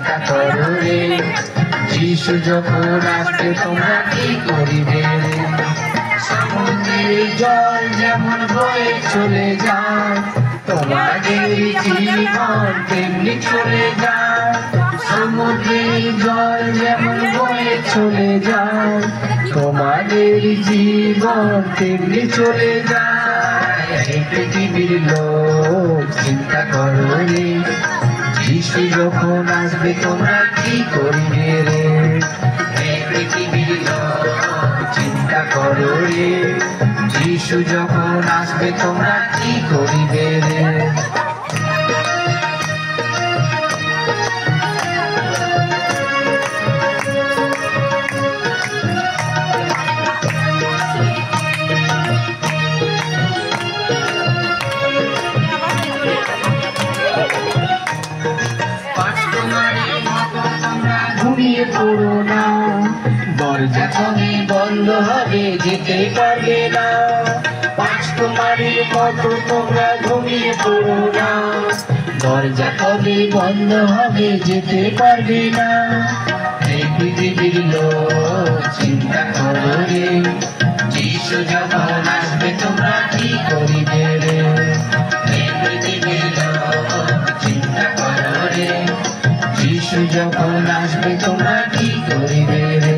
চিন্তা করো রে, যিশু যখন আসবে তোমরা কি করিবে রে। সমুদ্রের জল যেমন বয়ে চলে যায়, তোমাদের জীবন তেমনি চলে যায়। সমুদ্রের জল যেমন বয়ে চলে যায়, তোমাদের জীবন তেমনি চলে যায়। এই পৃথিবীর লোক চিন্তা করো রে, যিশু যখন আসবে তোমরা কি করিবে রে। এই পৃথিবীর লোক চিন্তা করো রে, যিশু যখন আসবে তোমরা কি করিবে রে। ঘুমিয়ে পড়ো না, দরজা তুমি বন্ধ হবে, যেতে পারবে না। রাজকুমারীর মতো তোমরা ঘুমিয়ে পড়ো না, দরজা কবে বন্ধ হবে, যেতে পারবে না। এই পৃথিবীর লোক চিন্তা করো রে, যিশু যখন আসবে তোমরা কি করিবে রে। এই পৃথিবীর লোক চিন্তা করো রে, যিশু যখন আসবে তোমরা কি করিবে রে।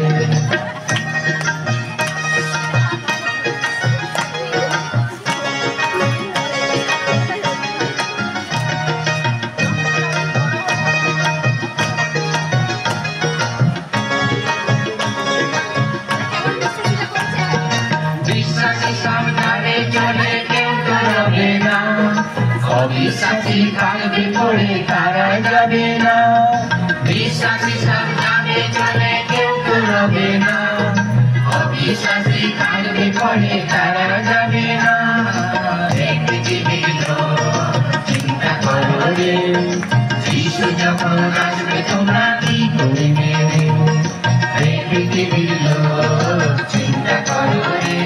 বিশ্বাসী সামনে চলে কেউ করবে না, অবিশ্বাসী কালবে পড়ে তারা যাবে না। বিশ্বাসী সামনে চলে কেউ করবে না, অবিশ্বাসী কালবে পড়ে তারা যাবে না। এই পৃথিবীর লোক চিন্তা করো রে, যিশু যখন আসবে তোমরা কি করিবে রে। এই পৃথিবীর লোক চিন্তা করো রে,